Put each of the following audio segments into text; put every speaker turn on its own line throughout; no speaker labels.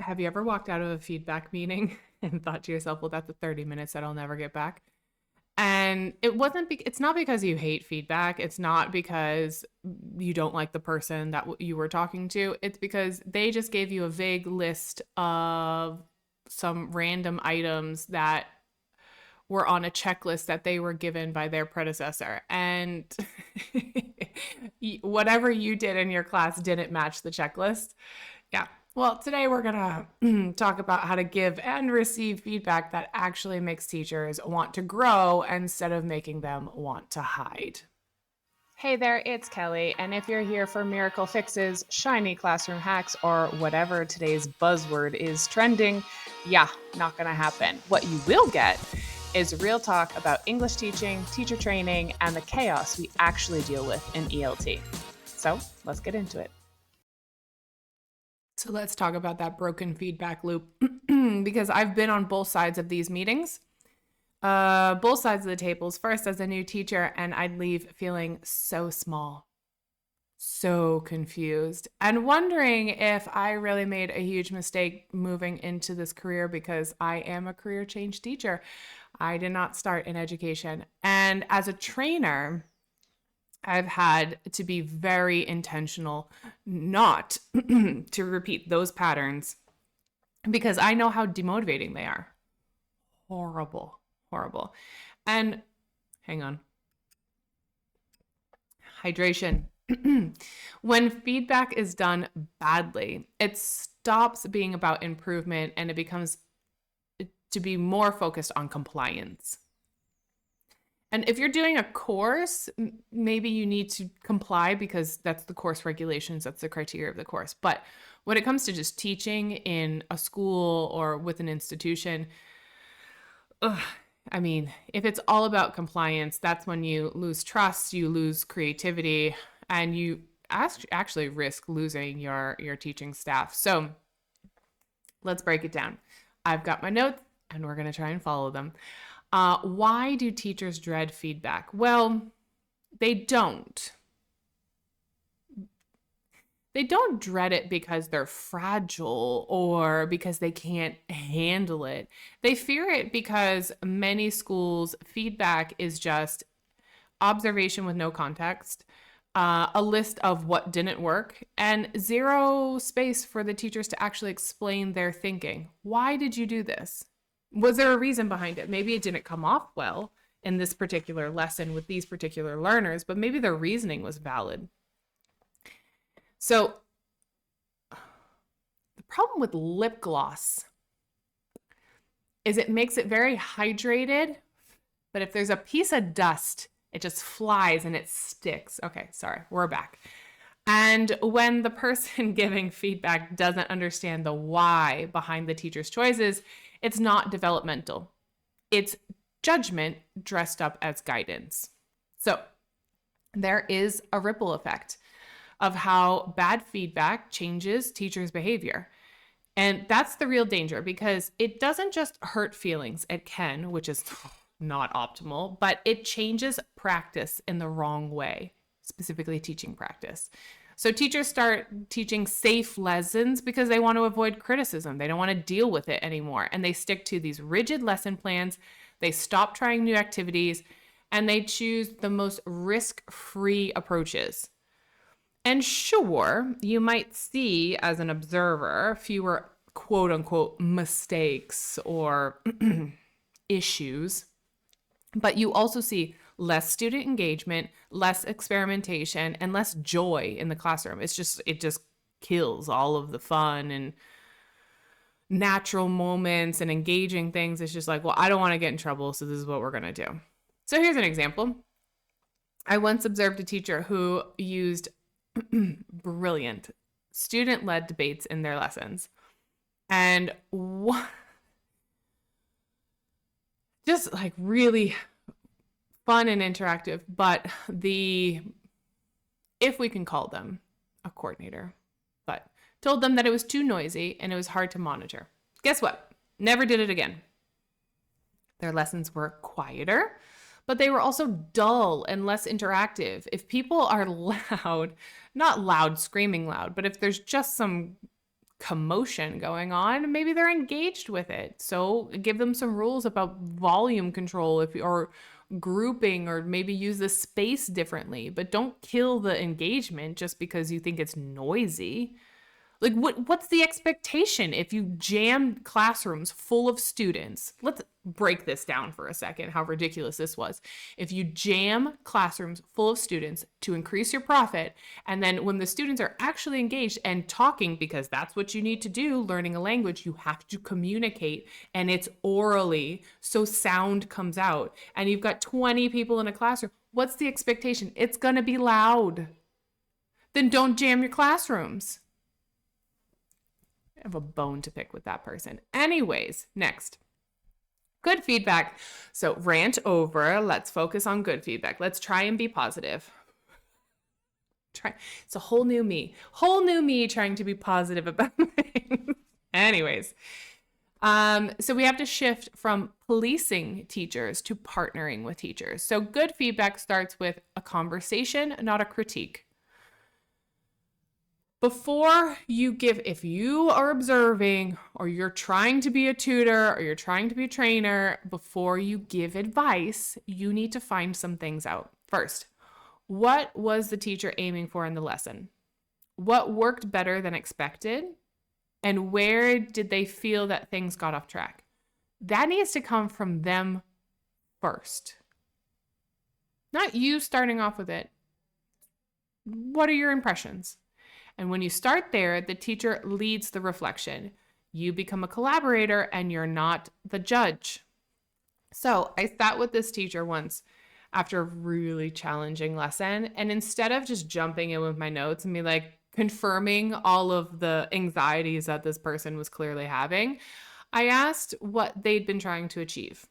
Have you ever walked out of a feedback meeting and thought to yourself, well, that's the 30 minutes that I'll never get back? And it's not because you hate feedback. It's not because you don't like the person that you were talking to. It's because they just gave you a vague list of some random items that were on a checklist that they were given by their predecessor. And whatever you did in your class didn't match the checklist. Yeah. Well, today we're going to talk about how to give and receive feedback that actually makes teachers want to grow instead of making them want to hide. Hey there, it's Kelly, and if you're here for miracle fixes, shiny classroom hacks, or whatever today's buzzword is trending, yeah, not gonna happen. What you will get is real talk about English teaching, teacher training, and the chaos we actually deal with in ELT. So let's get into it. So let's talk about that broken feedback loop because I've been on both sides of these meetings, both sides of the tables, first as a new teacher, and I'd leave feeling so small, so confused, and wondering if I really made a huge mistake moving into this career because I am a career change teacher. I did not start in education. And as a trainer, I've had to be very intentional not to repeat those patterns because I know how demotivating they are. Horrible, horrible. And hang on. Hydration. When feedback is done badly, it stops being about improvement and it becomes to be more focused on compliance. And if you're doing a course, maybe you need to comply because that's the course regulations, that's the criteria of the course. But when it comes to just teaching in a school or with an institution, if it's all about compliance, that's when you lose trust, you lose creativity, and you actually risk losing your teaching staff. So let's break it down. I've got my notes and we're going to try and follow them. Why do teachers dread feedback? Well, they don't. They don't dread it because they're fragile or because they can't handle it. They fear it because many schools' feedback is just observation with no context, a list of what didn't work, and zero space for the teachers to actually explain their thinking. Why did you do this? Was there a reason behind it? Maybe it didn't come off well in this particular lesson with these particular learners, but maybe their reasoning was valid. So the problem with lip gloss is it makes it very hydrated, but if there's a piece of dust, it just flies and it sticks. Okay, sorry, we're back. And when the person giving feedback doesn't understand the why behind the teacher's choices, it's not developmental. It's judgment dressed up as guidance. So there is a ripple effect of how bad feedback changes teachers' behavior. And that's the real danger because it doesn't just hurt feelings. It can, which is not optimal, but it changes practice in the wrong way, specifically teaching practice. So teachers start teaching safe lessons because they want to avoid criticism. They don't want to deal with it anymore. And they stick to these rigid lesson plans. They stop trying new activities and they choose the most risk-free approaches. And sure, you might see as an observer fewer quote unquote mistakes or issues, but you also see less student engagement, less experimentation, and less joy in the classroom. It just kills all of the fun and natural moments and engaging things. It's just like, well, I don't want to get in trouble, so this is what we're going to do. So here's an example. I once observed a teacher who used brilliant student-led debates in their lessons. And just like really fun and interactive, but if we can call them a coordinator, but told them that it was too noisy and it was hard to monitor. Guess what? Never did it again. Their lessons were quieter, but they were also dull and less interactive. If people are loud, not loud, screaming loud, but if there's just some commotion going on, maybe they're engaged with it. So give them some rules about volume control or grouping, or maybe use the space differently, but don't kill the engagement just because you think it's noisy. Like what's the expectation if you jam classrooms full of students? Let's break this down for a second, how ridiculous this was. If you jam classrooms full of students to increase your profit, and then when the students are actually engaged and talking, because that's what you need to do, learning a language, you have to communicate, and it's orally, so sound comes out, and you've got 20 people in a classroom, what's the expectation? It's going to be loud. Then don't jam your classrooms. I have a bone to pick with that person. Anyways, next. Good feedback. So rant over. Let's focus on good feedback. Let's try and be positive. It's a whole new me. Whole new me trying to be positive about things. Anyways. So we have to shift from policing teachers to partnering with teachers. So good feedback starts with a conversation, not a critique. Before you give, if you are observing or you're trying to be a tutor or you're trying to be a trainer, before you give advice, you need to find some things out. First, what was the teacher aiming for in the lesson? What worked better than expected? And where did they feel that things got off track? That needs to come from them first. Not you starting off with it. What are your impressions? And when you start there, the teacher leads the reflection. You become a collaborator and you're not the judge. So I sat with this teacher once after a really challenging lesson. And instead of just jumping in with my notes and be like confirming all of the anxieties that this person was clearly having, I asked what they'd been trying to achieve.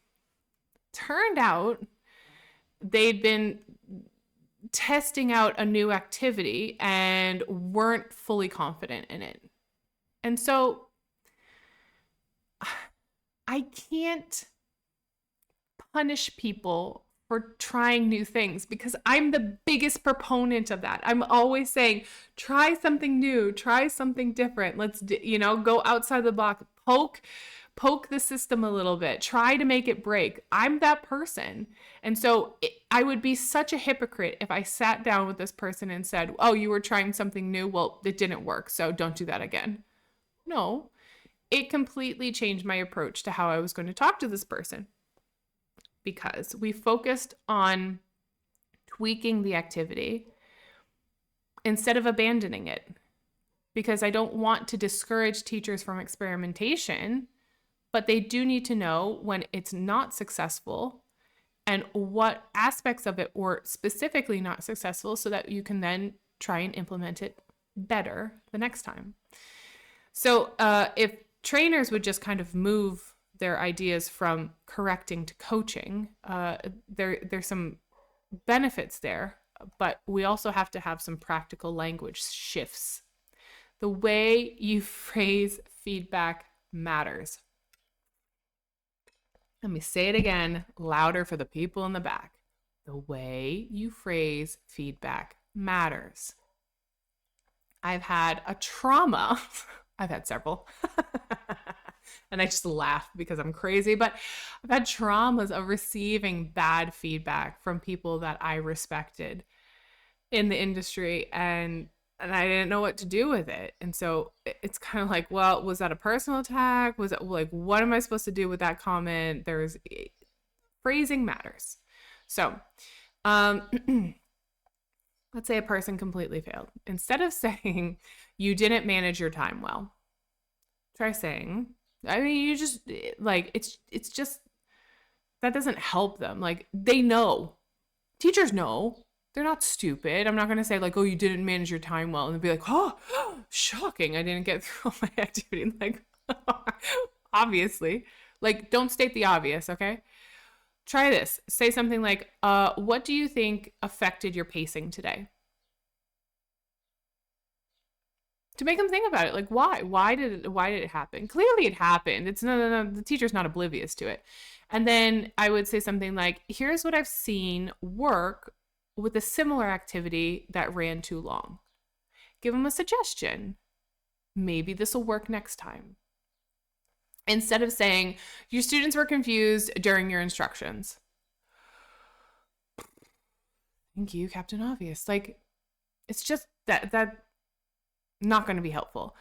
Turned out they'd been testing out a new activity and weren't fully confident in it. And so I can't punish people for trying new things because I'm the biggest proponent of that. I'm always saying, try something new, try something different. Let's, go outside the box, poke the system a little bit, try to make it break. I'm that person. And so I would be such a hypocrite if I sat down with this person and said, oh, you were trying something new. Well, it didn't work, so don't do that again. No, it completely changed my approach to how I was going to talk to this person because we focused on tweaking the activity instead of abandoning it, because I don't want to discourage teachers from experimentation. But they do need to know when it's not successful and what aspects of it were specifically not successful so that you can then try and implement it better the next time. So if trainers would just kind of move their ideas from correcting to coaching, there's some benefits there, but we also have to have some practical language shifts. The way you phrase feedback matters. Let me say it again, louder for the people in the back. The way you phrase feedback matters. I've had a trauma. I've had several. And I just laugh because I'm crazy, but I've had traumas of receiving bad feedback from people that I respected in the industry, and I didn't know what to do with it. And so it's kind of like, well, was that a personal attack? Was it like, what am I supposed to do with that comment? Phrasing matters. So, let's say a person completely failed. Instead of saying you didn't manage your time well, try saying, you just like, it's just, that doesn't help them. Like they know, teachers know. They're not stupid. I'm not going to say like, oh, you didn't manage your time well. And they'll be like, oh, shocking. I didn't get through all my activity. Like, obviously. Like, don't state the obvious, okay? Try this. Say something like, what do you think affected your pacing today? To make them think about it. Like, why? Why did it happen? Clearly it happened. It's no, the teacher's not oblivious to it. And then I would say something like, here's what I've seen work with a similar activity that ran too long. Give them a suggestion. Maybe this will work next time. Instead of saying, your students were confused during your instructions. Thank you, Captain Obvious. Like, it's just that not going to be helpful.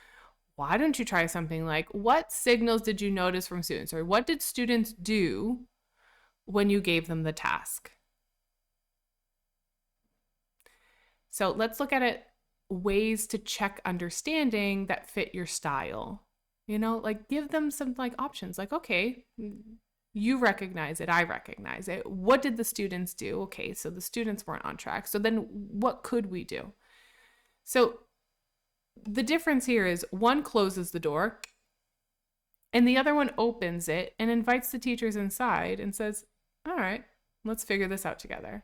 Why don't you try something like, what signals did you notice from students? Or what did students do when you gave them the task? So let's look at it, ways to check understanding that fit your style. You know, like give them some like options, like, okay, you recognize it, I recognize it. What did the students do? Okay, so the students weren't on track. So then what could we do? So the difference here is one closes the door and the other one opens it and invites the teachers inside and says, all right, let's figure this out together.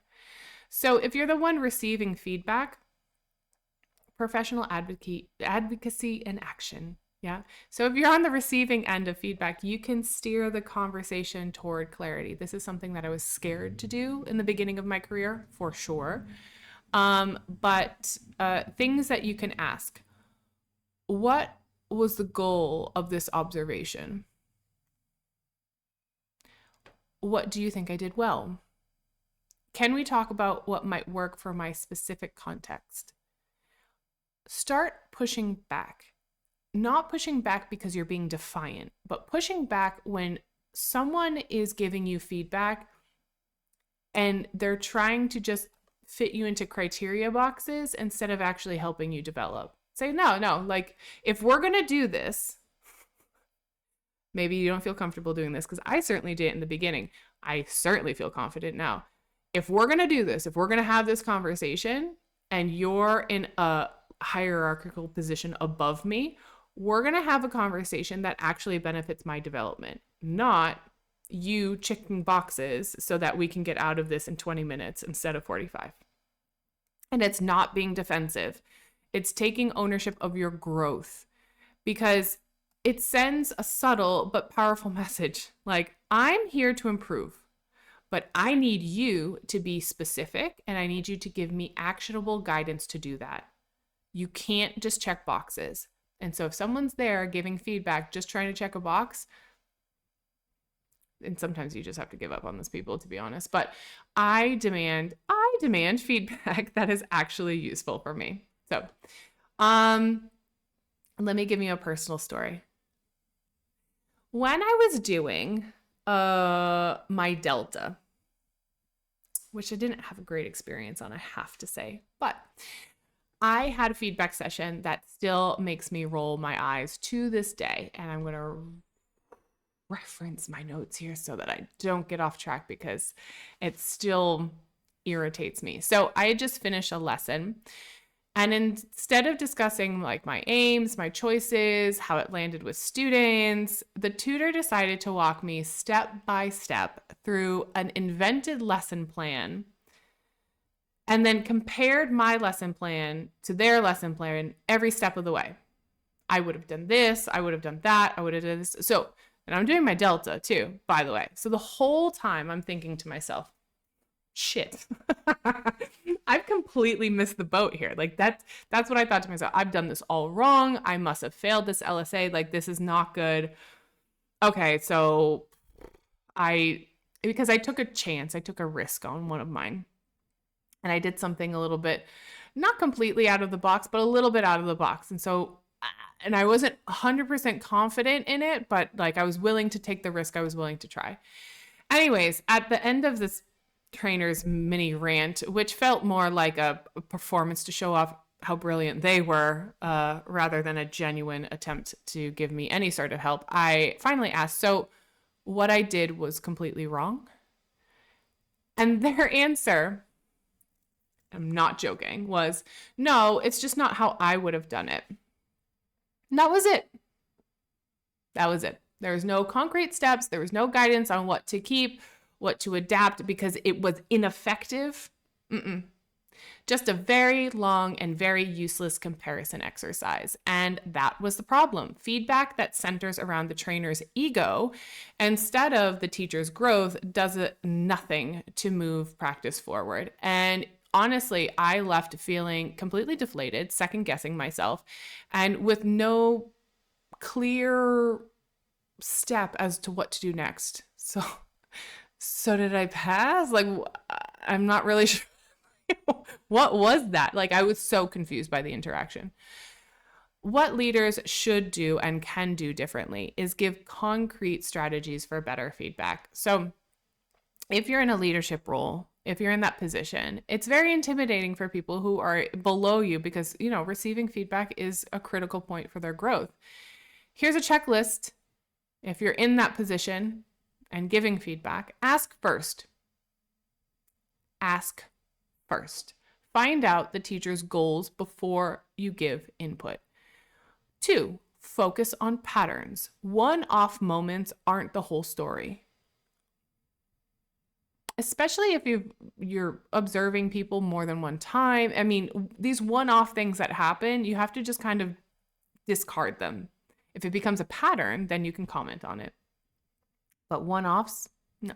So if you're the one receiving feedback, professional advocacy and action. Yeah. So if you're on the receiving end of feedback, you can steer the conversation toward clarity. This is something that I was scared to do in the beginning of my career, for sure. But things that you can ask. What was the goal of this observation? What do you think I did well? Can we talk about what might work for my specific context? Start pushing back. Not pushing back because you're being defiant, but pushing back when someone is giving you feedback and they're trying to just fit you into criteria boxes instead of actually helping you develop. Say, no, like if we're going to do this, maybe you don't feel comfortable doing this because I certainly did in the beginning. I certainly feel confident now. If we're going to do this, if we're going to have this conversation and you're in a hierarchical position above me, we're going to have a conversation that actually benefits my development, not you checking boxes so that we can get out of this in 20 minutes instead of 45. And it's not being defensive. It's taking ownership of your growth, because it sends a subtle but powerful message. Like, I'm here to improve, but I need you to be specific and I need you to give me actionable guidance to do that. You can't just check boxes. And so if someone's there giving feedback, just trying to check a box, and sometimes you just have to give up on those people, to be honest, but I demand feedback that is actually useful for me. So, let me give you a personal story. When I was doing my Delta, which I didn't have a great experience on, I have to say, but I had a feedback session that still makes me roll my eyes to this day. And I'm going to reference my notes here so that I don't get off track because it still irritates me. So I had just finished a lesson. And instead of discussing like my aims, my choices, how it landed with students, the tutor decided to walk me step by step through an invented lesson plan, and then compared my lesson plan to their lesson plan every step of the way. I would have done this, I would have done that, I would have done this. So, and I'm doing my Delta too, by the way. So the whole time I'm thinking to myself, shit, I've completely missed the boat here. Like that's what I thought to myself. I've done this all wrong. I must have failed this LSA. Like this is not good. Okay, so because I took a chance, I took a risk on one of mine. And I did something a little bit, not completely out of the box, but a little bit out of the box. And so, and I wasn't 100% confident in it, but like I was willing to take the risk. I was willing to try. Anyways, at the end of this trainer's mini rant, which felt more like a performance to show off how brilliant they were, rather than a genuine attempt to give me any sort of help, I finally asked, so what I did was completely wrong? And their answer, I'm not joking, was, no, it's just not how I would have done it. And that was it. That was it. There was no concrete steps. There was no guidance on what to keep, what to adapt, because it was ineffective. Just a very long and very useless comparison exercise. And that was the problem. Feedback that centers around the trainer's ego instead of the teacher's growth does nothing to move practice forward. And honestly, I left feeling completely deflated, second guessing myself, and with no clear step as to what to do next. So did I pass? Like, I'm not really sure. What was that? Like, I was so confused by the interaction. What leaders should do and can do differently is give concrete strategies for better feedback. So if you're in a leadership role, if you're in that position, it's very intimidating for people who are below you because, receiving feedback is a critical point for their growth. Here's a checklist. If you're in that position and giving feedback, ask first. Ask first. Find out the teacher's goals before you give input. 2, focus on patterns. One-off moments aren't the whole story. Especially if you're observing people more than one time. I mean, these one-off things that happen, you have to just kind of discard them. If it becomes a pattern, then you can comment on it. But one-offs, no.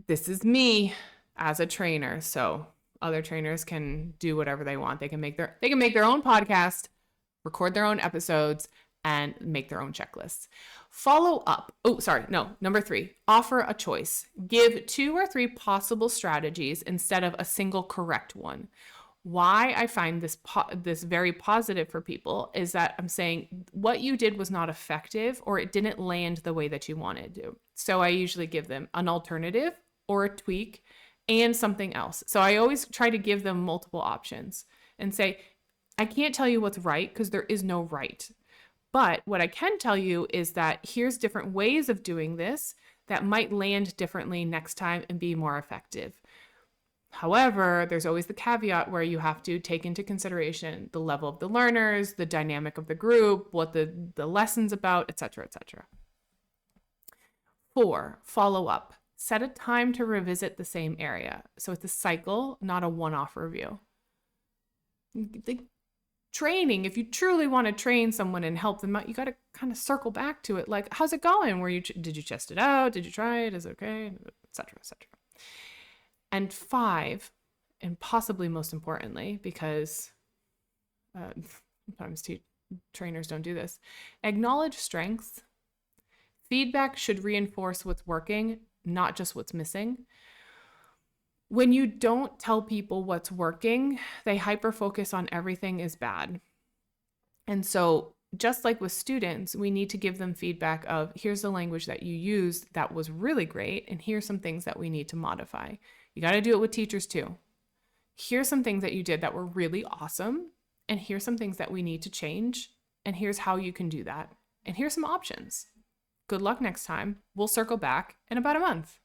This is me as a trainer, so other trainers can do whatever they want. They can make their own podcast, record their own episodes, and make their own checklists. Follow up. Number 3, offer a choice. Give 2 or 3 possible strategies instead of a single correct one. Why I find this very positive for people is that I'm saying what you did was not effective or it didn't land the way that you wanted to. So I usually give them an alternative or a tweak and something else. So I always try to give them multiple options and say, I can't tell you what's right because there is no right. But what I can tell you is that here's different ways of doing this that might land differently next time and be more effective. However, there's always the caveat where you have to take into consideration the level of the learners, the dynamic of the group, what the lesson's about, etc., etc. 4, follow up. Set a time to revisit the same area. So it's a cycle, not a one-off review. The training, if you truly want to train someone and help them out, you got to kind of circle back to it. Like, how's it going? Did you test it out? Did you try it? Is it okay? Etc., etc. And 5, and possibly most importantly, because sometimes trainers don't do this, acknowledge strengths. Feedback should reinforce what's working, not just what's missing. When you don't tell people what's working, they hyper-focus on everything is bad. And so just like with students, we need to give them feedback of, here's the language that you used that was really great, and here's some things that we need to modify. You got to do it with teachers too. Here's some things that you did that were really awesome, and here's some things that we need to change, and here's how you can do that. And here's some options. Good luck next time. We'll circle back in about a month.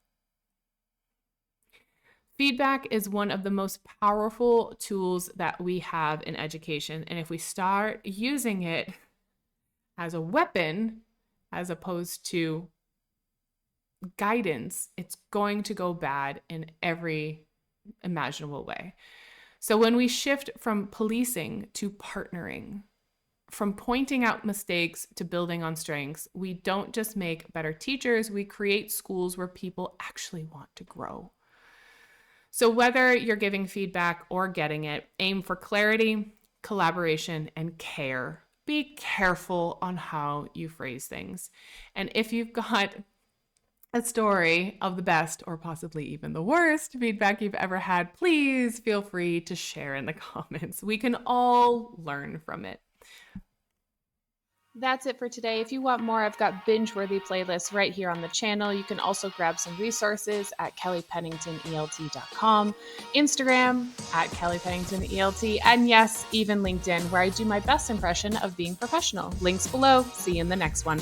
Feedback is one of the most powerful tools that we have in education. And if we start using it as a weapon, as opposed to guidance, it's going to go bad in every imaginable way. So when we shift from policing to partnering, from pointing out mistakes to building on strengths, we don't just make better teachers, we create schools where people actually want to grow. So whether you're giving feedback or getting it, aim for clarity, collaboration, and care. Be careful on how you phrase things. And if you've got a story of the best or possibly even the worst feedback you've ever had, please feel free to share in the comments. We can all learn from it. That's it for today. If you want more, I've got binge-worthy playlists right here on the channel. You can also grab some resources at kellypenningtonelt.com, Instagram at kellypenningtonelt, and yes, even LinkedIn, where I do my best impression of being professional. Links below. See you in the next one.